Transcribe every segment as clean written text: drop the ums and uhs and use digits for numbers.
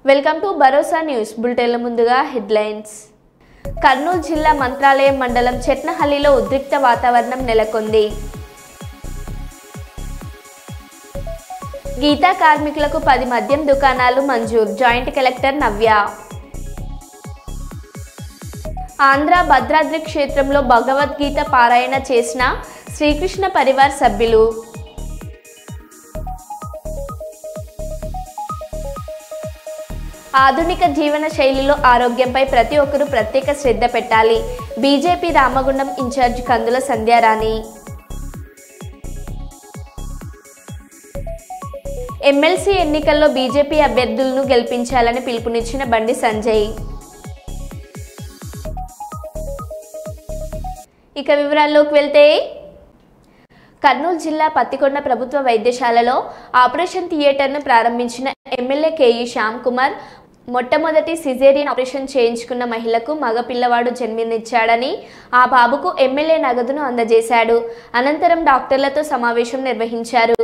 Welcome to Bharosa news బులెటిన్ల ముందుగా headlines. Kurnool జిల్లా మంత్రాలయం మండలం చెట్నహల్లిలో ఉద్రిక్త వాతావరణం నెలకొంది. గీతా కార్మికులకు 10 మద్యం దుకాణాలు మంజూరు, జాయింట్ కలెక్టర్ నవ్య. ఆంధ్ర భద్రాద్రి క్షేత్రంలో భగవద్గీత పారాయణ చేసిన శ్రీకృష్ణ పరివార్ సభ్యులు. ఆధునిక జీవన శైలిలో ఆరోగ్యంపై ప్రతి ఒక్కరూ ప్రత్యేక శ్రద్ధ పెట్టాలి. బీజేపీ రామగుండం ఇన్ఛార్జ్ కందుల సంధ్యారాణి. ఎమ్మెల్సీ ఎన్నికల్లో బీజేపీ అభ్యర్థులను గెలిపించాలని పిలుపునిచ్చిన బండి సంజయ్. ఇక వివరాల్లోకి వెళ్తే, కర్నూలు జిల్లా పత్తికొండ ప్రభుత్వ వైద్యశాలలో ఆపరేషన్ థియేటర్ను ప్రారంభించిన ఎమ్మెల్యే కేఈ శ్యామ్ కుమార్ మొట్టమొదటి సిజేరియన్ ఆపరేషన్ చేయించుకున్న మహిళకు మగ పిల్లవాడు జన్మనిచ్చాడని, ఆ బాబుకు ఎమ్మెల్యే నగదును అందజేశాడు. అనంతరం డాక్టర్లతో సమావేశం నిర్వహించారు.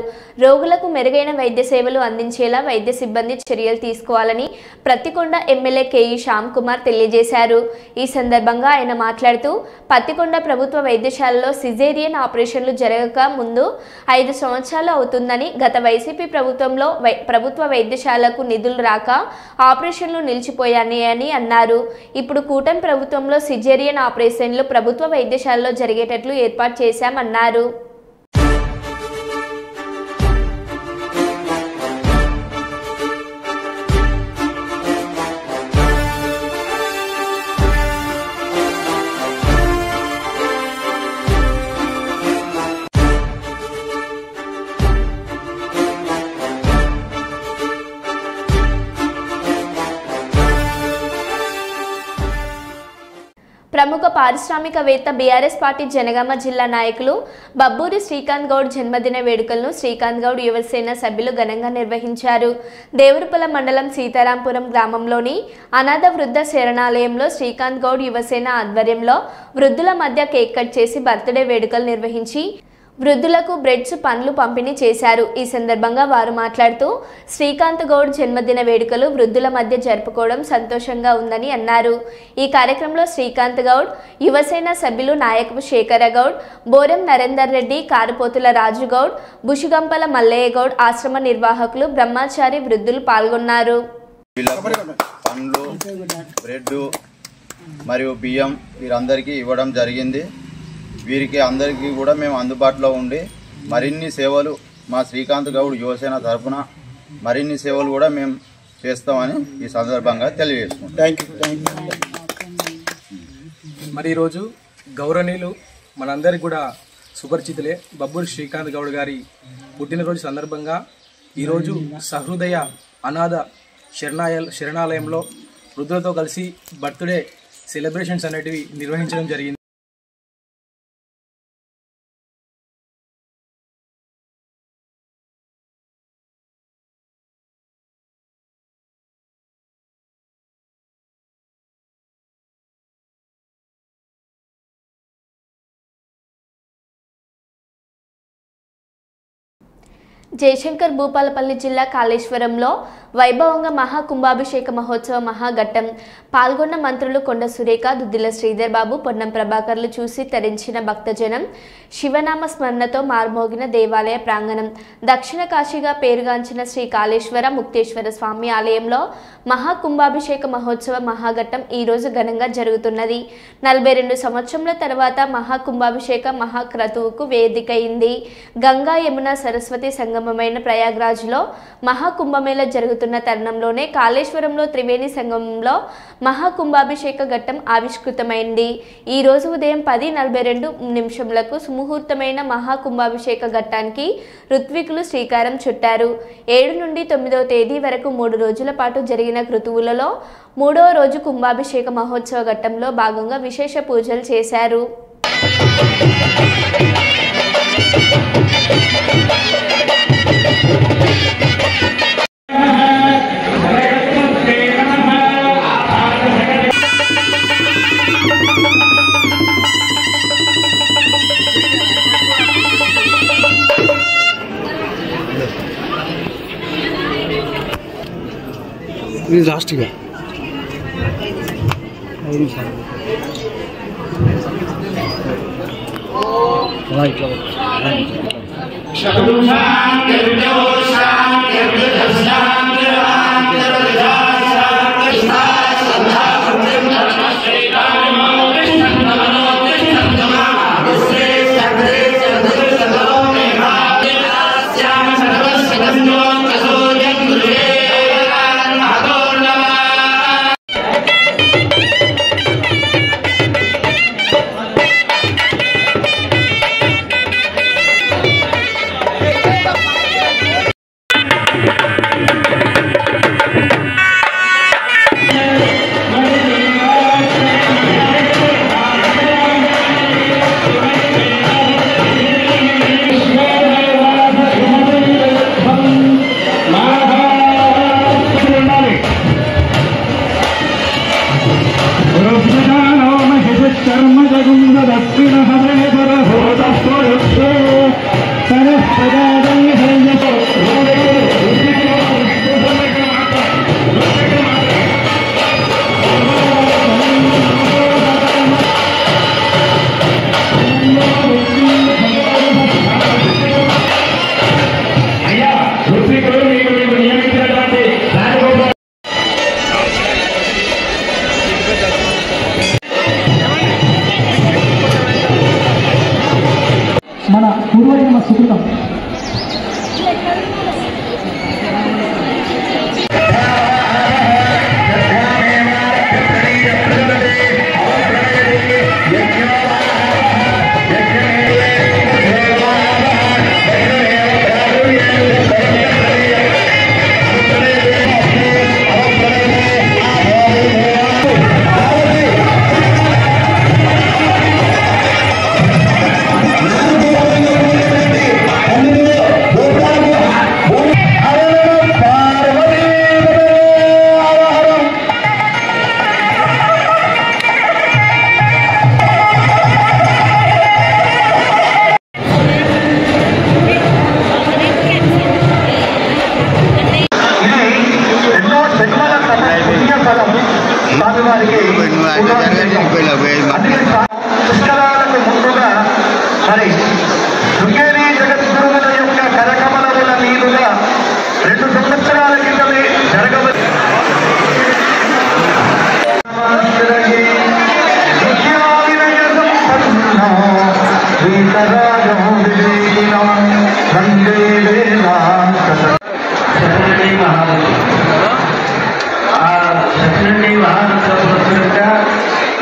రోగులకు మెరుగైన వైద్య సేవలు అందించేలా వైద్య సిబ్బంది చర్యలు తీసుకోవాలని పత్తికొండ ఎమ్మెల్యే కేఈ శ్యామ్ కుమార్ తెలియజేశారు. ఈ సందర్భంగా ఆయన మాట్లాడుతూ, పత్తికొండ ప్రభుత్వ వైద్యశాలలో సిజేరియన్ ఆపరేషన్లు జరగక ముందు 5 సంవత్సరాలు అవుతుందని, గత వైసీపీ ప్రభుత్వంలో ప్రభుత్వ వైద్యశాలకు నిధులు రాక ఆపరేషన్లు నిలిచిపోయాయని అన్నారు. ఇప్పుడు కూటమి ప్రభుత్వంలో సిజేరియన్ ఆపరేషన్లు ప్రభుత్వ వైద్యశాలలో జరిగేటట్లు ఏర్పాటు చేశామన్నారు. ప్రముఖ పారిశ్రామికవేత్త బీఆర్ఎస్ పార్టీ జనగామ జిల్లా నాయకులు బబ్బూరి శ్రీకాంత్ గౌడ్ జన్మదిన వేడుకలను శ్రీకాంత్ గౌడ్ యువసేన సభ్యులు ఘనంగా నిర్వహించారు. దేవరుపల మండలం సీతారాంపురం గ్రామంలోని అనాథ వృద్ధ శరణాలయంలో శ్రీకాంత్ గౌడ్ యువసేన ఆధ్వర్యంలో వృద్ధుల మధ్య కేక్ కట్ చేసి బర్త్డే వేడుకలు నిర్వహించి వృద్ధులకు బ్రెడ్స్, పండ్లు పంపిణీ చేశారు. ఈ సందర్భంగా వారు మాట్లాడుతూ, శ్రీకాంత్ గౌడ్ జన్మదిన వేడుకలు వృద్ధుల మధ్య జరుపుకోవడం సంతోషంగా ఉందని అన్నారు. ఈ కార్యక్రమంలో శ్రీకాంత్ గౌడ్ యువసేన సభ్యులు నాయకపు శేఖర గౌడ్, బోరం నరేందర్ రెడ్డి, కారుపోతుల రాజు గౌడ్, బుషుగంపల మల్లయ్య గౌడ్, ఆశ్రమ నిర్వాహకులు, బ్రహ్మచారి వృద్ధులు పాల్గొన్నారు. పండ్లు, బ్రెడ్ మరియు బియ్యం వీరందరికీ ఇవ్వడం జరిగింది. వీరికి అందరికీ కూడా మేము అందుబాటులో ఉండి మరిన్ని సేవలు మా శ్రీకాంత్ గౌడ్ యువసేన తరఫున మరిన్ని సేవలు కూడా మేము చేస్తామని ఈ సందర్భంగా తెలియజేస్తున్నాం. మరి ఈరోజు గౌరవనీయులు మనందరికీ కూడా సుపరిచితులే బబ్బూరి శ్రీకాంత్ గౌడ్ గారి పుట్టినరోజు సందర్భంగా ఈరోజు సహృదయ అనాథ శరణాలయంలో వృద్ధులతో కలిసి బర్త్డే సెలబ్రేషన్స్ అనేటివి నిర్వహించడం జరిగింది. జయశంకర్ భూపాలపల్లి జిల్లా కాళేశ్వరంలో వైభవంగా మహాకుంభాభిషేక మహోత్సవ మహాఘట్టం పాల్గొన్న మంత్రులు కొండ సురేఖ, దుద్దిల శ్రీధర్ బాబు, పొన్నం ప్రభాకర్లు చూసి తరించిన భక్తజనం, శివనామ స్మరణతో మార్మోగిన దేవాలయ ప్రాంగణం. దక్షిణ కాశీగా పేరుగాంచిన శ్రీ కాళేశ్వర ముక్తేశ్వర స్వామి ఆలయంలో మహాకుంభాభిషేక మహోత్సవ మహాఘట్టం ఈరోజు ఘనంగా జరుగుతున్నది. 42 సంవత్సరాల తర్వాత మహాకుంభాభిషేక మహాక్రతువుకు వేదికైంది. గంగా, యమున, సరస్వతి సంగమమైన ప్రయాగ్రాజ్లో మహాకుంభమేళ జరుగుతున్న తరుణంలోనే కాళేశ్వరంలో త్రివేణి మహాకుంభాభిషేక ఘట్టం ఆవిష్కృతమైంది. ఈ రోజు ఉదయం 10:42 సుముహూర్తమైన మహాకుంభాభిషేక ఘట్టానికి ఋత్వికులు శ్రీకారం చుట్టారు. 7 నుండి 9వ తేదీ వరకు 3 రోజుల పాటు జరిగిన కృతువులలో 3వ రోజు కుంభాభిషేక మహోత్సవ ఘట్టంలో భాగంగా విశేష పూజలు చేశారు. ఇది లాస్ట్గా మన పూర్వజన్మ సుకృతం. పుష్కరాలకు ముందుగా మరి శృంగేరి జగద్గురువుల యొక్క కరకమలముల మీదుగా 2 సంవత్సరాల క్రితమే జరగవచ్చు.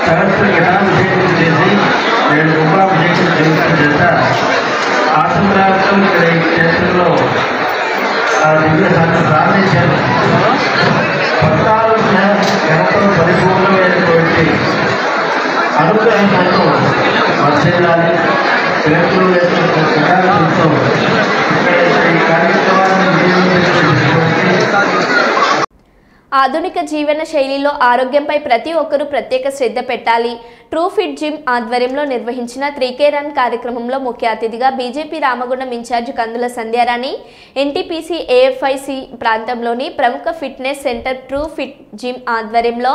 సరస్సు ఘటాభిషేకం చేసి 7 కుంభాభిషేకం చేసిన చేత ఆసంరాత్రం ఇక్కడ ఈ క్షేత్రంలో దివ్య సాధన ప్రార్థించారు. భక్తాలు గణతో పరిపూర్ణమైనటువంటి అనుగ్రహంతో వర్షాలి పిల్లలు వేస్తున్న ఘటాభిషేకంతో ఇక్కడ ఈ కార్యక్రమాన్ని ఆధునిక జీవన శైలిలో ఆరోగ్యంపై ప్రతి ఒక్కరూ ప్రత్యేక శ్రద్ధ పెట్టాలి. ట్రూ ఫిట్ జిమ్ ఆధ్వర్యంలో నిర్వహించిన 3K రన్ కార్యక్రమంలో ముఖ్య అతిథిగా బీజేపీ రామగుండం ఇన్ఛార్జ్ కందుల సంధ్యారాణి, ఎన్టీపీసీ ఏఎఫ్ఐసి ప్రాంతంలోని ప్రముఖ fitness centre true fit gym ఆధ్వర్యంలో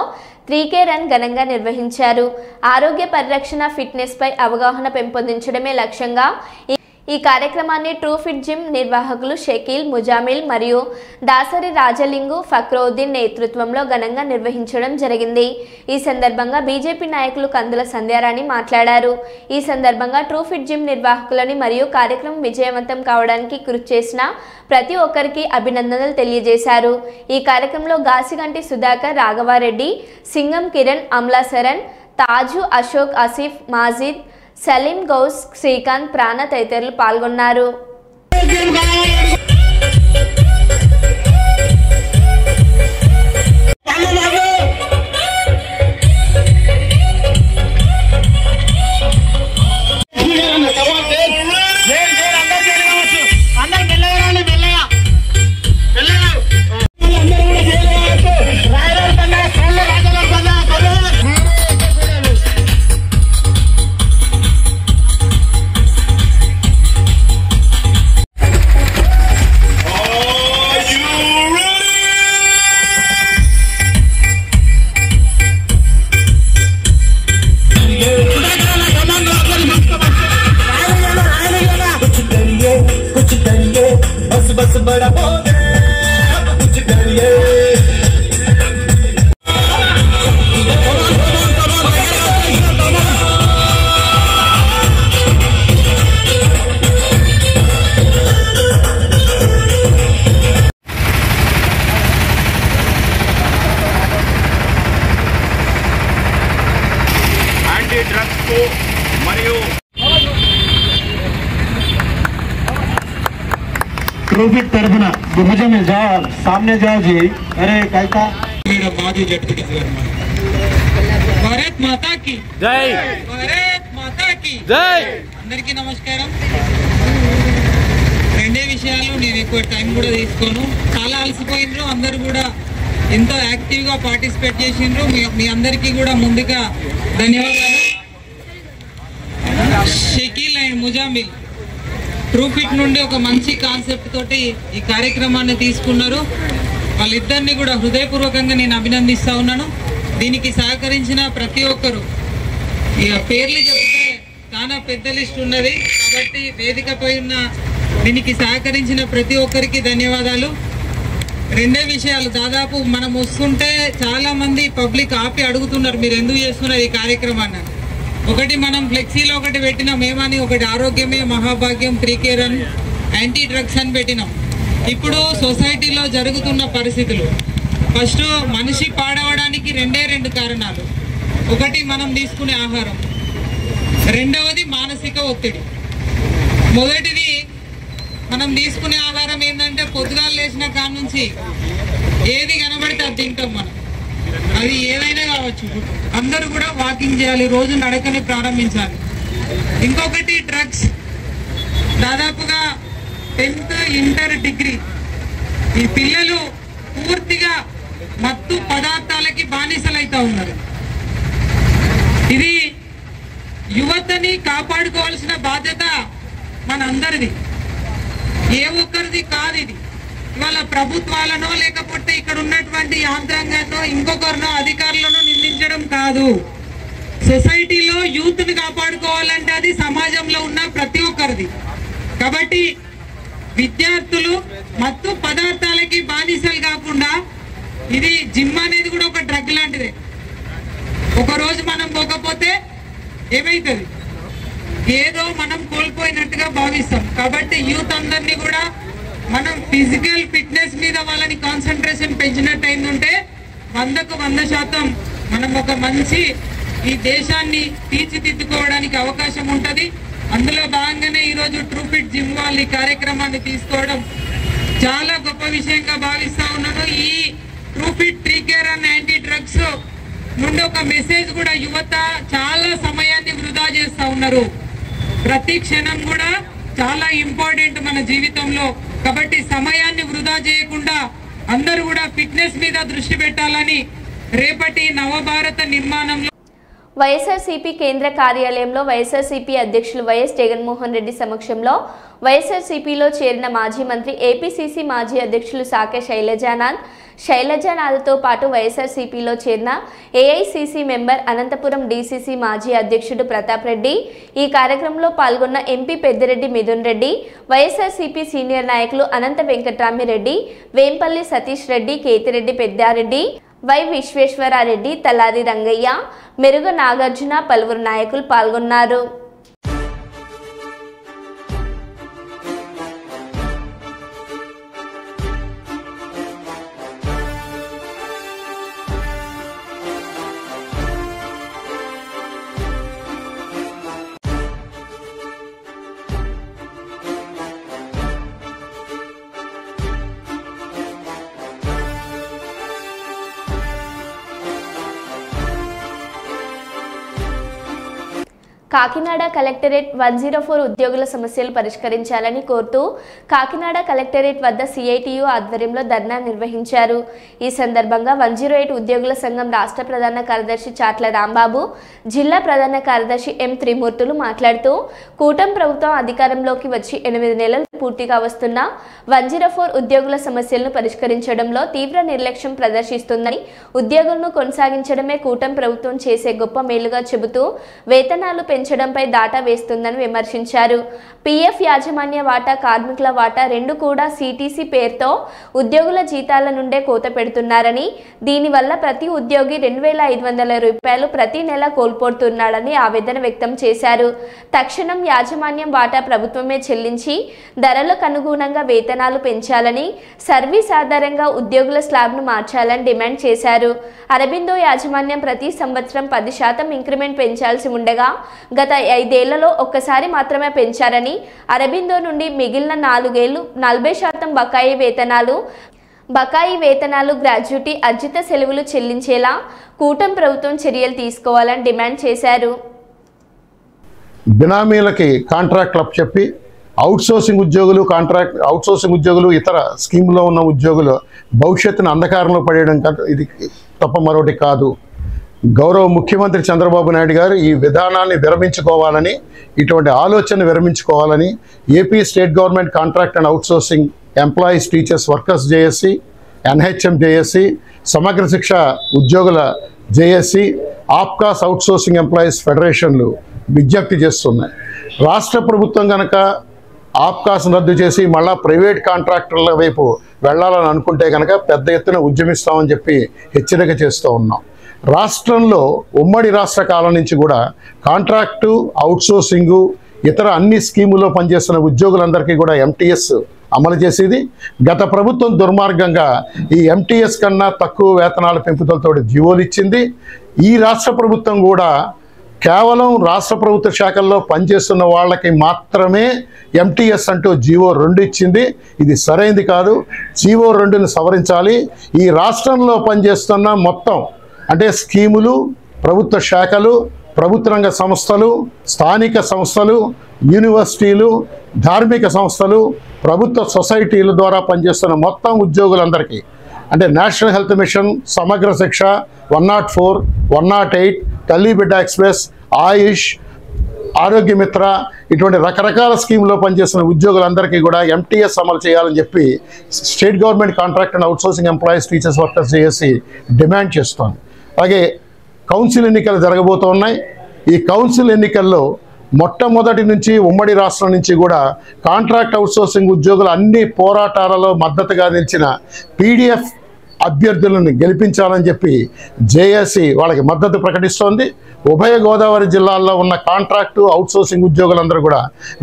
3K రన్ ఘనంగా నిర్వహించారు. ఆరోగ్య పరిరక్షణ, ఫిట్నెస్ పై అవగాహన పెంపొందించడమే లక్ష్యంగా ఈ కార్యక్రమాన్ని ట్రూ ఫిట్ జిమ్ నిర్వాహకులు షకీల్, ముజామిల్ మరియు దాసరి రాజలింగు ఫక్రౌద్దీన్ నేతృత్వంలో ఘనంగా నిర్వహించడం జరిగింది. ఈ సందర్భంగా బీజేపీ నాయకులు కందుల సంధ్యారాణి మాట్లాడారు. ఈ సందర్భంగా ట్రూ ఫిట్ జిమ్ నిర్వాహకులని మరియు కార్యక్రమం విజయవంతం కావడానికి కృషి చేసిన ప్రతి ఒక్కరికి అభినందనలు తెలియజేశారు. ఈ కార్యక్రమంలో గాసిగంటి సుధాకర్, రాఘవారెడ్డి, సింగం కిరణ్, అమ్లాసరన్, తాజు, అశోక్, ఆసిఫ్, మాజిద్, సలీం, గౌస్, శ్రీకాంత్, ప్రాణ తదితరులు పాల్గొన్నారు. రైతులకు మరియు ट्रॉफिक तरफना मुझे में जाओ सामने जाओ जी अरे कैसा मेरा माजी जटपटी भारत माता की जय भारत माता की जय అందరికీ నమస్కారం రెండే విషయాలు నేను ఎక్కువ టైం కూడా తీసుకోను చాలా అలసిపోయినరు అందరూ కూడా ఎంతో యాక్టివ్ గా పార్టిసిపేట్ చేసిండ్రు మీ అందరికీ కూడా ముందుగా ధన్యవాదాలు షకీల్ అండ్ ముజామిల్ ట్రూఫిట్ నుండి ఒక మంచి కాన్సెప్ట్ తోటి ఈ కార్యక్రమాన్ని తీసుకున్నారు వాళ్ళిద్దరిని కూడా హృదయపూర్వకంగా నేను అభినందిస్తా ఉన్నాను దీనికి సహకరించిన ప్రతి ఒక్కరు ఇక పేర్లు చెప్తే చాలా పెద్ద లిస్ట్ ఉన్నది కాబట్టి వేదికపై ఉన్న దీనికి సహకరించిన ప్రతి ఒక్కరికి ధన్యవాదాలు రెండే విషయాలు దాదాపు మనం వస్తుంటే చాలా మంది పబ్లిక్ ఆపి అడుగుతున్నారు మీరు ఎందుకు చేస్తున్నారు ఈ కార్యక్రమాన్ని ఒకటి మనం ఫ్లెక్సీలో ఒకటి పెట్టినాం ఏమని ఒకటి ఆరోగ్యమే మహాభాగ్యం 3K రన్ యాంటీ డ్రగ్స్ అని పెట్టినాం ఇప్పుడు సొసైటీలో జరుగుతున్న పరిస్థితులు ఫస్ట్ మనిషి పాడవడానికి రెండు కారణాలు ఒకటి మనం తీసుకునే ఆహారం రెండవది మానసిక ఒత్తిడి మొదటిది మనం తీసుకునే ఆహారం ఏంటంటే పొద్దుగాల లేచిన కాడ నుంచి ఏది కనబడితే అది తింటాం మనం అది ఏదైనా కావచ్చు అందరూ కూడా వాకింగ్ చేయాలి రోజు నడకని ప్రారంభించాలి ఇంకొకటి డ్రగ్స్ దాదాపుగా 10th ఇంటర్ డిగ్రీ ఈ పిల్లలు పూర్తిగా మత్తు పదార్థాలకి బానిసలైతా ఉన్నారు ఇది యువతని కాపాడుకోవాల్సిన బాధ్యత మనందరిది ఏ ఒక్కరిది కాదు ఇది ఇవాళ ప్రభుత్వాలనో లేకపోతే ఇక్కడ ఉన్నటువంటి యాంత్రాంగాన్నో ఇంకొకరినో అధికారులను నిందించడం కాదు సొసైటీలో యూత్ ని కాపాడుకోవాలంటే అది సమాజంలో ఉన్న ప్రతి ఒక్కరిది కాబట్టి విద్యార్థులు మత్తు పదార్థాలకి బానిసలు కాకుండా ఇది జిమ్ అనేది కూడా ఒక డ్రగ్ లాంటిదే ఒక రోజు మనం పోకపోతే ఏమైతుంది ఏదో మనం కోల్పోయినట్టుగా భావిస్తాం కాబట్టి యూత్ అందరినీ కూడా మనం ఫిజికల్ ఫిట్నెస్ మీద వాళ్ళని కాన్సన్ట్రేషన్ పెంచినట్టయిందంటే 100కు 100% మనం ఒక మంచి ఈ దేశాన్ని తీర్చిదిద్దుకోవడానికి అవకాశం ఉంటుంది అందులో భాగంగానే ఈరోజు ట్రూఫిట్ జిమ్ వాళ్ళు ఈ కార్యక్రమాన్ని తీసుకోవడం చాలా గొప్ప విషయంగా భావిస్తా ఉన్నాను ఈ ట్రూఫిట్ 3K రన్ యాంటీ డ్రగ్స్ నుండి ఒక మెసేజ్ కూడా యువత చాలా సమయాన్ని వృధా చేస్తా ఉన్నారు ప్రతి క్షణం కూడా చాలా ఇంపార్టెంట్ మన జీవితంలో కాబట్టి సమయాన్ని వృధా చేయకుండా అందరూ కూడా ఫిట్నెస్ మీద దృష్టి పెట్టాలని రేపటి నవభారత నిర్మాణంలో వైఎస్ఆర్సీపీ కేంద్ర కార్యాలయంలో వైఎస్ఆర్సీపీ అధ్యక్షులు వైఎస్ జగన్మోహన్ రెడ్డి సమక్షంలో వైఎస్ఆర్సీపీలో చేరిన మాజీ మంత్రి ఏపీసీసీ మాజీ అధ్యక్షులు సాకే శైలజానాథ్తో పాటు వైఎస్ఆర్సీపీలో చేరిన ఏఐసీసీ మెంబర్ అనంతపురం డీసీసీ మాజీ అధ్యక్షుడు ప్రతాప్ రెడ్డి ఈ కార్యక్రమంలో పాల్గొన్న ఎంపీ పెద్దిరెడ్డి మిథున్ రెడ్డి వైఎస్ఆర్సీపీ సీనియర్ నాయకులు అనంత వెంకట్రామిరెడ్డి వేంపల్లి సతీష్ రెడ్డి కేతిరెడ్డి పెద్దారెడ్డి వై విశ్వేశ్వరారెడ్డి తలారి రంగయ్య మెరుగ నాగార్జున పలువురు నాయకులు పాల్గొన్నారు కాకినాడ కలెక్టరేట్ 104 ఉద్యోగుల సమస్యలు పరిష్కరించాలని కోరుతూ కాకినాడ కలెక్టరేట్ వద్ద సిఐటియు ఆధ్వర్యంలో ధర్నా నిర్వహించారు. ఈ సందర్భంగా 108 ఉద్యోగుల సంఘం రాష్ట్ర ప్రధాన కార్యదర్శి చాట్ల రాంబాబు, జిల్లా ప్రధాన కార్యదర్శి ఎం త్రిమూర్తులు మాట్లాడుతూ కూటమి ప్రభుత్వం అధికారంలోకి వచ్చి 8 నెలలు పూర్తిగా వస్తున్న 104 ఉద్యోగుల సమస్యలను పరిష్కరించడంలో తీవ్ర నిర్లక్ష్యం ప్రదర్శిస్తుందని, ఉద్యోగులను కొనసాగించడమే కూటమి ప్రభుత్వం చేసే గొప్ప మేలుగా చెబుతూ వేతనాలు పెంచడంపై దాటా వేస్తుందని విమర్శించారు. పీఎఫ్ యాజమాన్య వాటా, కార్మికుల వాటా రెండు కూడా సిటీసీ పేరుతో ఉద్యోగుల జీతాల నుండే కోత పెడుతున్నారని, దీనివల్ల ప్రతి ఉద్యోగి 2,500 రూపాయలు ప్రతి నెల కోల్పోతున్నాడని ఆవేదన వ్యక్తం చేశారు. తక్షణం యాజమాన్యం వాటా ప్రభుత్వమే చెల్లించి ధరలకు అనుగుణంగా వేతనాలు పెంచాలని, సర్వీస్ ఆధారంగా ఉద్యోగుల స్లాబ్ను మార్చాలని డిమాండ్ చేశారు. అరబిందో యాజమాన్యం ప్రతి సంవత్సరం 10% ఇంక్రిమెంట్ పెంచాల్సి ఉండగా గత 5 ఏళ్లలో ఒక్కసారి మాత్రమే పెంచారని, అరబిందో నుండి మిగిలిన 4 ఏళ్లు 40% బకాయి వేతనాలు, గ్రాడ్యుటీ, అర్జిత సెలవులు చెల్లించేలా కూటమి ప్రభుత్వం చర్యలు తీసుకోవాలని డిమాండ్ చేశారు. బినామీలకి కాంట్రాక్ట్లు చెప్పి అవుట్సోర్సింగ్ ఉద్యోగులు ఇతర స్కీమ్లో ఉన్న ఉద్యోగులు భవిష్యత్తును అంధకారంలో పడేయడం ఇది తప్ప మరొకటి కాదు. గౌరవ ముఖ్యమంత్రి చంద్రబాబు నాయుడు గారు ఈ విధానాన్ని విరమించుకోవాలని, ఇటువంటి ఆలోచన విరమించుకోవాలని AP state government contract and outsourcing employees teachers workers JAC, NHM JAC, Samagra Shiksha ఉద్యోగుల జేఏసీ, ఆప్కాస్ అవుట్సోర్సింగ్ ఎంప్లాయీస్ ఫెడరేషన్లు విజ్ఞప్తి చేస్తున్నాయి. రాష్ట్ర ప్రభుత్వం కనుక ఆప్కాస్ రద్దు చేసి మళ్ళా ప్రైవేట్ కాంట్రాక్టర్ల వైపు వెళ్లాలని అనుకుంటే కనుక పెద్ద ఎత్తున ఉద్యమిస్తామని చెప్పి హెచ్చరిక చేస్తూ ఉన్నాం. రాష్ట్రంలో ఉమ్మడి రాష్ట్ర కాలం నుంచి కూడా కాంట్రాక్టు, అవుట్సోర్సింగు, ఇతర అన్ని స్కీముల్లో పనిచేస్తున్న ఉద్యోగులందరికీ కూడా ఎంటీఎస్ అమలు చేసేది. గత ప్రభుత్వం దుర్మార్గంగా ఈ ఎంటీఎస్ కన్నా తక్కువ వేతనాల పెంపుదలతో జీవోలు ఇచ్చింది. ఈ రాష్ట్ర ప్రభుత్వం కూడా కేవలం రాష్ట్ర ప్రభుత్వ శాఖల్లో పనిచేస్తున్న వాళ్ళకి మాత్రమే ఎంటీఎస్ అంటూ జీవో 2 ఇచ్చింది. ఇది సరైనది కాదు. జీవో 2ని సవరించాలి. ఈ రాష్ట్రంలో పనిచేస్తున్న మొత్తం అంటే స్కీములు, ప్రభుత్వ శాఖలు, ప్రభుత్వ రంగ సంస్థలు, స్థానిక సంస్థలు, యూనివర్సిటీలు, ధార్మిక సంస్థలు, ప్రభుత్వ సొసైటీల ద్వారా పనిచేస్తున్న మొత్తం ఉద్యోగులందరికీ అంటే నేషనల్ హెల్త్ మిషన్, సమగ్ర శిక్ష, 104, 108, తల్లి బిడ్డ ఎక్స్ప్రెస్, ఆయుష్, ఆరోగ్య మిత్ర ఇటువంటి రకరకాల స్కీమ్లో పనిచేస్తున్న ఉద్యోగులందరికీ కూడా ఎంటీఎస్ అమలు చేయాలని చెప్పి state government contract and outsourcing employees teachers workers చేసి డిమాండ్ చేస్తోంది. అలాగే కౌన్సిల్ ఎన్నికలు జరగబోతున్నాయి. ఈ కౌన్సిల్ ఎన్నికల్లో మొట్టమొదటి నుంచి ఉమ్మడి రాష్ట్రం నుంచి కూడా కాంట్రాక్ట్ అవుట్సోర్సింగ్ ఉద్యోగులు అన్ని పోరాటాలలో మద్దతుగా నిలిచిన పీడీఎఫ్ అభ్యర్థులను గెలిపించాలని చెప్పి జేఏసీ వాళ్ళకి మద్దతు ప్రకటిస్తోంది. ఉభయ గోదావరి జిల్లాల్లో ఉన్న కాంట్రాక్టు, అవుట్సోర్సింగ్ ఉద్యోగులందరూ కూడా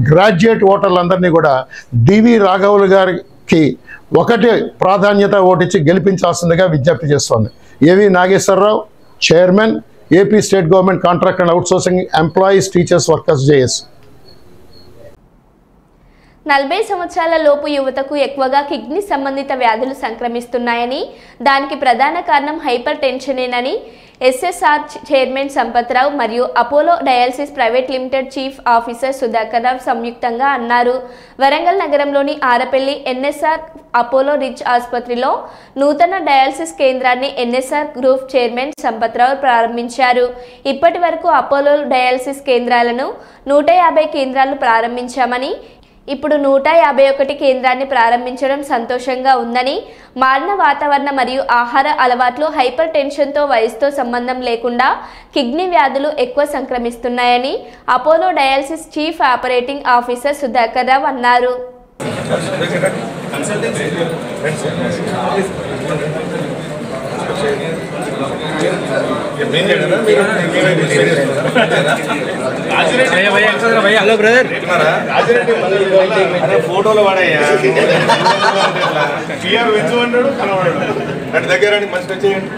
గ్రాడ్యుయేట్ ఓటర్లందరినీ కూడా డివి రాఘవులు గారికి ఒకటి ప్రాధాన్యత ఓటిచ్చి గెలిపించాల్సిందిగా విజ్ఞప్తి చేస్తోంది. AV Nageswara Rao, chairman, AP state government contract and outsourcing employees teachers workers JAC. 40 సంవత్సరాల లోపు యువతకు ఎక్కువగా కిడ్నీ సంబంధిత వ్యాధులు సంక్రమిస్తున్నాయని, దానికి ప్రధాన కారణం హైపర్ టెన్షనేనని ఎస్ఎస్ఆర్ చైర్మన్ సంపత్రావు మరియు Apollo dialysis private limited chief officer Sudhakar Rao సంయుక్తంగా అన్నారు. వరంగల్ నగరంలోని ఆరపల్లి ఎన్ఎస్ఆర్ అపోలో రిచ్ ఆసుపత్రిలో నూతన డయాలసిస్ కేంద్రాన్ని ఎన్ఎస్ఆర్ గ్రూప్ చైర్మన్ సంపత్రావు ప్రారంభించారు. ఇప్పటి వరకు అపోలో డయాలసిస్ కేంద్రాలను 150 కేంద్రాలు ప్రారంభించామని, ఇప్పుడు 151 కేంద్రాన్ని ప్రారంభించడం సంతోషంగా ఉందని, మారిన వాతావరణం మరియు ఆహార అలవాట్లు, హైపర్ టెన్షన్తో వయసుతో సంబంధం లేకుండా కిడ్నీ వ్యాధులు ఎక్కువ సంక్రమిస్తున్నాయని Apollo dialysis chief operating officer Sudhakar Rao అన్నారు. హలో బ్రదర్, ఫోటోలో వాడయ్యా పిఆర్ వెంచుకుంటాడు కనబడాడు అటు దగ్గర మంచిగా వచ్చేయండి.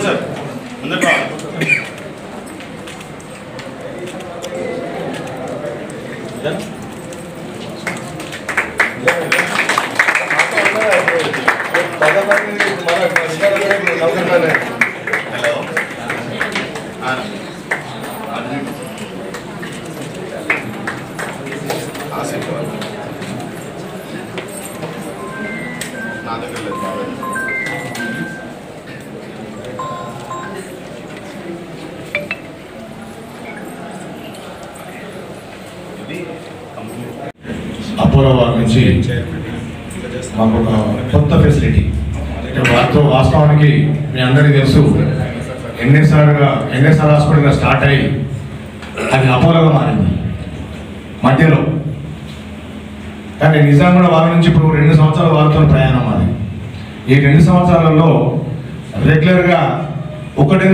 సార్ ముందుకు హలో నా దగ్గర లేదు బాబాయ్. అపోలో వారి నుంచి మాకు ఒక కొత్త ఫెసిలిటీ. వాస్తవానికి మీ అందరికీ తెలుసు, ఎన్ఎస్ఆర్ హాస్పిటల్గా స్టార్ట్ అయ్యి అది అపోలోగా మారింది మధ్యలో. కానీ నిజంగా వాళ్ళ నుంచి ఇప్పుడు 2 సంవత్సరాల వాళ్ళతో ప్రయాణం అది. ఈ 2 సంవత్సరాలలో రెగ్యులర్గా ఒకటి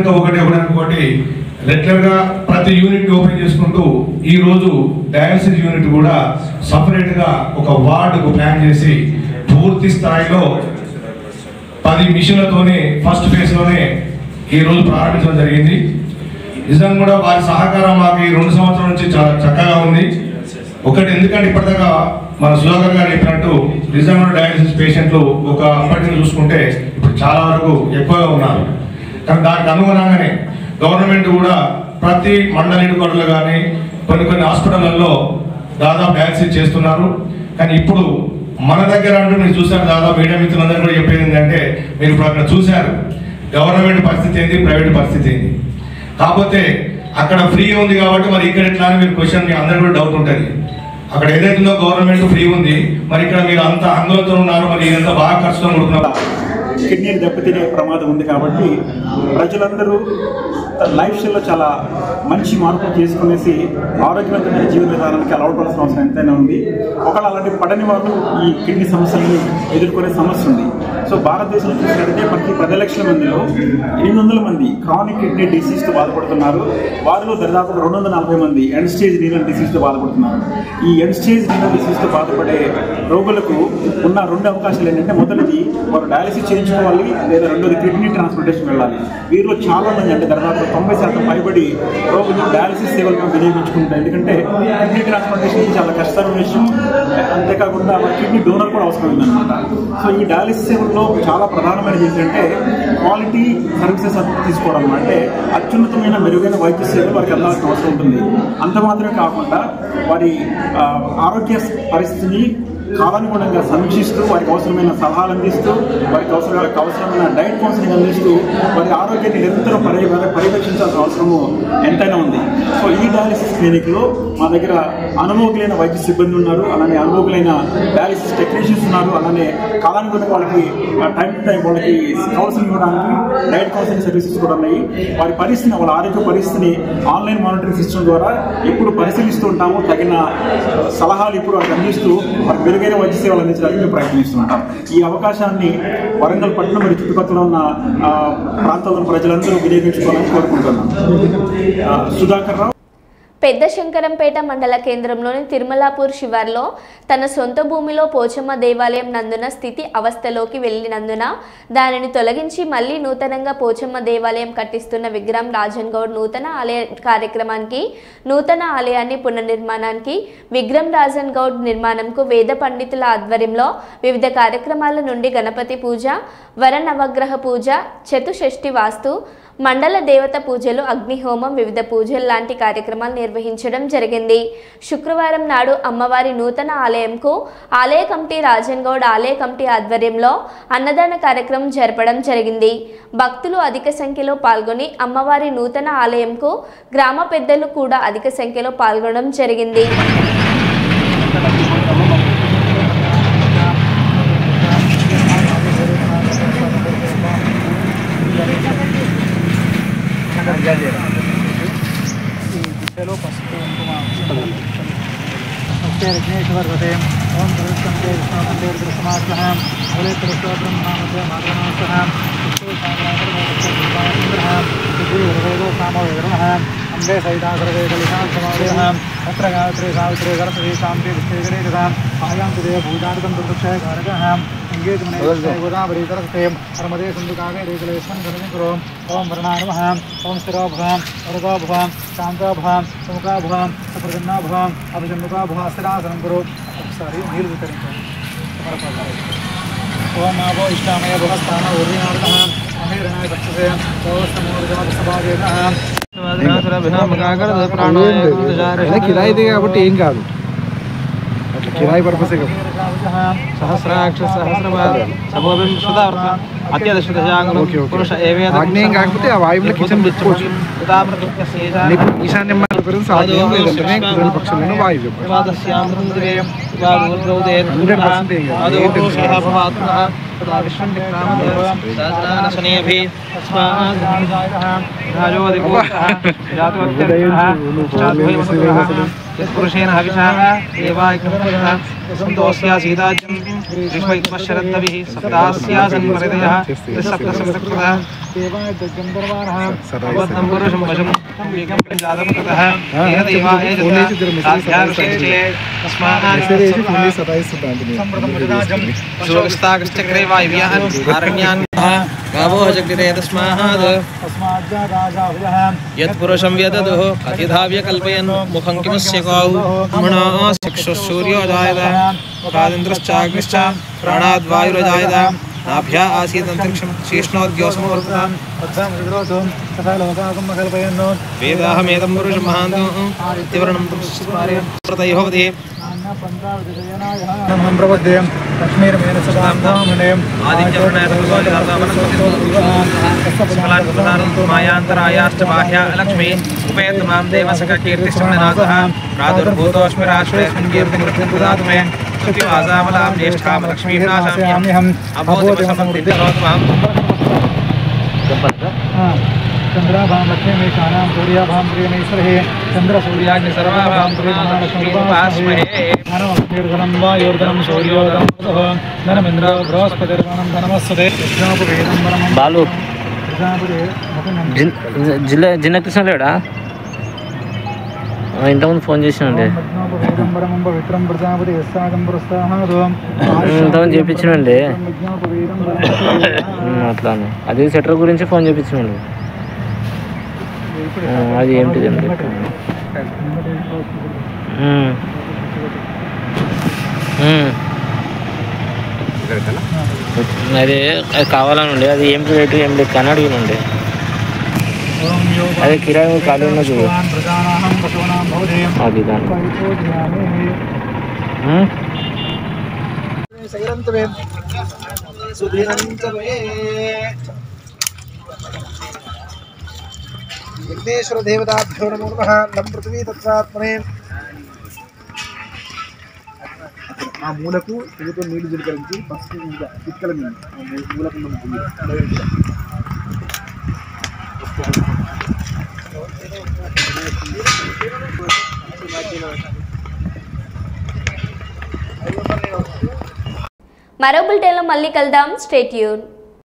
రెగ్యులర్గా ప్రతి యూనిట్ ఓపెన్ చేసుకుంటూ ఈరోజు డయాలసిస్ యూనిట్ కూడా సపరేట్గా ఒక వార్డుకు ప్లాన్ చేసి పూర్తి స్థాయిలో 10 మిషన్లతోనే ఫస్ట్ ఫేజ్లోనే ఈరోజు ప్రారంభించడం జరిగింది. నిజంగా కూడా వారి సహకారం మాకు ఈ 2 సంవత్సరాల నుంచి చాలా చక్కగా ఉంది. ఒకటి ఎందుకంటే ఇప్పటిదాకా మన సుధాకర్ గారు చెప్పినట్టు నిజంగా డయాలసిస్ పేషెంట్లు అప్పటిని చూసుకుంటే ఇప్పుడు చాలా వరకు ఎక్కువగా ఉన్నారు. కానీ దానికి అనుగుణంగానే గవర్నమెంట్ కూడా ప్రతి మండల హెడ్‌క్వార్టర్లు కానీ కొన్ని హాస్పిటళ్లలో దాదాపు డయాలసిస్ చేస్తున్నారు. కానీ ఇప్పుడు మన దగ్గర అంటూ మీరు చూసారు, దాదాపు మీడియా మిత్రులందరూ కూడా చెప్పేది ఏంటంటే, మీరు ఇప్పుడు అక్కడ చూశారు గవర్నమెంట్ పరిస్థితి ఏంటి, ప్రైవేట్ పరిస్థితి ఏంటి. కాకపోతే అక్కడ ఫ్రీ ఉంది కాబట్టి మరి ఇక్కడ ఎట్లా అని మీరు క్వశ్చన్, మీ అందరూ కూడా డౌట్ ఉంటుంది. అక్కడ ఏదైతుందో గవర్నమెంట్ ఫ్రీ ఉంది, మరి ఇక్కడ మీరు అంత ఆందోళనతో ఉన్నారు, మరి ఇదంతా బాగా ఖర్చుతో కూడుకున్నారు. కిడ్నీని దెబ్బతినే ప్రమాదం ఉంది కాబట్టి ప్రజలందరూ లైఫ్ స్టైల్లో చాలా మంచి మార్పులు చేసుకునేసి ఆరోగ్యవంతమైన జీవన విధానానికి అలవాటుపడాల్సిన అవసరం ఎంతైనా ఉంది. ఒకవేళ అలాంటి పడని వాళ్ళు ఈ కిడ్నీ సమస్యల్ని ఎదుర్కొనే సమస్య ఉంది. సో భారతదేశంలో చూసినట్లయితే ప్రతి 10 లక్షల మందిలో 800 మంది క్రానిక్ కిడ్నీ డిసీజ్తో బాధపడుతున్నారు. వారిలో దాదాపు 240 మంది ఎండ్ స్టేజ్ రీనల్ డిసీజ్తో బాధపడుతున్నారు. ఈ ఎండ్ స్టేజ్ రీనల్ డిసీజ్తో బాధపడే రోగులకు ఉన్న 2 అవకాశాలు ఏంటంటే, మొదటిది వారు డయాలసిస్ చేయించుకోవాలి, లేదా రెండోది కిడ్నీ ట్రాన్స్ప్లాంటేషన్ వెళ్ళాలి. వీరిలో చాలా మంది, అంటే దాదాపు 90% పైబడి రోగులు డయాలసిస్ సేవలను వినియోగించుకుంటారు. ఎందుకంటే కిడ్నీ ట్రాన్స్ప్లాంటేషన్ చాలా కష్టమైన విషయం, అంతేకాకుండా కిడ్నీ డోనర్ కూడా అవసరం ఉందన్నమాట. సో ఈ డయాలసిస్ సేవల్లో చాలా ప్రధానమైనది ఏంటంటే క్వాలిటీ సర్వీసెస్ తీసుకోవడం, అంటే అత్యున్నతమైన మెరుగైన వైద్య సేవలు వారికి అందాల్సిన అవసరం ఉంటుంది. అంత మాత్రమే కాకుండా వారి ఆరోగ్య పరిస్థితిని కాలానుగుణంగా సమీక్షిస్తూ, వారికి అవసరమైన సలహాలు అందిస్తూ, వారికి అవసరమైన డైట్ కౌన్సిలింగ్ అందిస్తూ వారి ఆరోగ్యాన్ని నిరంతరం పర్యవేక్షించాల్సిన అవసరము ఎంతైనా ఉంది. సో ఈ డయాలసిస్ క్లినిక్లో మా దగ్గర అనుభవకులైన వైద్య సిబ్బంది ఉన్నారు, అలానే అనుభవకులైన డయాలసిస్ టెక్నీషియన్స్ ఉన్నారు. అలానే కాలానుగుణంగా వాళ్ళకి టైం టు టైం వాళ్ళకి కౌన్సిలింగ్ ఇవ్వడానికి డైట్ కౌన్సిలింగ్ సర్వీసెస్ కూడా ఉన్నాయి. వారి పరిస్థితిని, వాళ్ళ ఆరోగ్య పరిస్థితిని ఆన్లైన్ మానిటరింగ్ సిస్టమ్ ద్వారా ఎప్పుడు పరిశీలిస్తూ ఉంటాము. తగిన సలహాలు ఇప్పుడు వాళ్ళకి అందిస్తూ వారికి మెరుగైన వైద్య సేవలు అందించడానికి మేము ప్రయత్నిస్తుంటాం. ఈ అవకాశాన్ని వరంగల్ పట్టణం మరియు చుట్టుపక్కల ఉన్న ప్రాంతాల్లో ప్రజలందరూ వినియోగించుకోవాలని కోరుకుంటున్నాం. సుధాకర్ రావు. పెద్ద శంకరంపేట మండల కేంద్రంలోని తిరుమలాపూర్ శివార్లో తన సొంత భూమిలో పోచమ్మ దేవాలయం నందున స్థితి అవస్థలోకి వెళ్లినందున దానిని తొలగించి మళ్లీ నూతనంగా పోచమ్మ దేవాలయం కట్టిస్తున్న విగ్రహం రాజన్ గౌడ్ నూతన ఆలయ కార్యక్రమానికి, నూతన ఆలయాన్ని పునర్నిర్మాణానికి, విగ్రహం రాజన్ గౌడ్ నిర్మాణంకు వేద పండితుల ఆధ్వర్యంలో వివిధ కార్యక్రమాల నుండి గణపతి పూజ, వర నవగ్రహ పూజ, చతుషష్ఠి వాస్తు, మండల దేవత పూజలు, అగ్నిహోమం, వివిధ పూజలు లాంటి కార్యక్రమాలు నిర్వహించడం జరిగింది. శుక్రవారం నాడు అమ్మవారి నూతన ఆలయంకు ఆలయ కమిటీ, రాజన్ గౌడ్ ఆలయ కమిటీ ఆధ్వర్యంలో అన్నదాన కార్యక్రమం జరపడం జరిగింది. భక్తులు అధిక సంఖ్యలో పాల్గొని అమ్మవారి నూతన ఆలయంకు గ్రామ పెద్దలు కూడా అధిక సంఖ్యలో పాల్గొనడం జరిగింది. ओम सर्वस्कंते विष्णुकंते दृश्यमास्महं अवलेत्रस्व ब्रह्मामते मार्गनामस्महं विष्णु सामनाथर्वोत्तरं सिद्धिर्वेदो सामवेदनमहं अम्बे सहिता सर्वे कलिकां समावेदनमहं तत्र गायत्री सावित्री सरस्वती शान्ति विष्णुगणे तथा आयान्तु देव पूजार्थं दुर्दक्षय कारकहं इंगेतमने गोदावरी तरस्ते नर्मदे सिन्धुकागे रेकलेश्वरं करुणिकरोम् ओम वर्णाय नमः ओम स्थिरो भवां वरदो भवां शान्तो भवां सुमुखो भवां सुप्रसन्नो भवां अभिजन्मुखो भवां स्थिरासनं कुरु सारी नील वितरिंचंడి ओम आवो इष्टामय भवस्थान उर्विनार्तः अमेरणाय भक्षसे ओस्तमोर्जवसभागेनः వాదనాసుర వినామకాకర ప్రాణాయ కులజారే కిరాయి దిగా కాబట్టి ఏం కాదు किराए पर्पस से सहस्राक्ष सहस्रपाद समोबिं सुदावर्त अत्यदशदशांगुलं पुरुष एवेद ఆగ్నేయం కాకపోతే ఆ వాయువులో కిచెన్ పెట్టుకోవచ్చు ఈశాన్యం గురించి సాధ్యం లేదంటే కుదరని పక్షంలో వాయువు पुरुषेण हविषाः एवायकः संतोष्या सीताजं विश्वैकमशरद्भिः सप्तास्यासन् परिदयः त्रिसप्तसप्तकृतः अवद्धं पुरुषं वशं वेगं जातमुतः तेन देवाः साध्यारुषेचे तस्मात्सम्प्रतमुदाजं वायुव्याः आरण्यान् गावो जग्निरे तस्मात् यत्पुरुषं व्यददुः कथिधाव्य कल्पयन् मुखं किमस्य गौ मणो चक्षुः जायत मुखादिन्द्रश्चाग्निश्च प्राणाद्वायुरजायत नाभ्या आसीत् अन्तरिक्षं शीष्णोद्योसमवर्तताम् वेदाहमेतं पुरुषं महान्तो इत्यवर्णं प्रतयो भवति आदित्यवर्णयमायान्तरायाश्च बाह्या लक्ष्मी उपेत मां देवसखकीर्तिश्चन्द्रनाथः प्रादुर्भूतोऽस्मि राष्ट्रेऽस्मिन् कीर्तिमृत्युं ददातु मे स्तुतिवासामलां ज्येष्ठां लक्ष्मीं नाशाम्यहम् अभूतिमसमृद्धिकरोतु माम् चंद्राभां लक्ष्मीमेशानां सूर्याभां प्रियमेश्वरे चंद्रसूर्याग्नि सर्वाभां प्रियमालक्ष्मीर्वास्महे धनमग्निर्धनं वायोर्धनं सूर्योर्धनं धनमिन्द्रो बृहस्पतिर्धनं धनमस्वते कृष्णोपवेदं वरमं बालू జిన్న కృష్ణ లేడా ఇంతకుముందు ఫోన్ చేసినండి ఇంతకుముందు చేయించినండి అట్లానే అది సెటర్ గురించి ఫోన్ చేయించినండి అది ఏంటిదండి అది కావాలనండి అది ఏం రేటు ఏం లేదు కానీ అడిగినండి అదే కిరాయి ఖాళీ ఉన్న చూడు అది దాన్ని విఘ్నేశ్వర దేవతాభ్యో నమో నమః లం పృథివీ తత్రాత్మనే ఆ మూలకు పూతో నీళ్లు చిలకరించి ఫస్ట్ పిక్కల మీద మూలకు మరో బులెటిన్లో మళ్ళీ కలుద్దాం. Stay tune.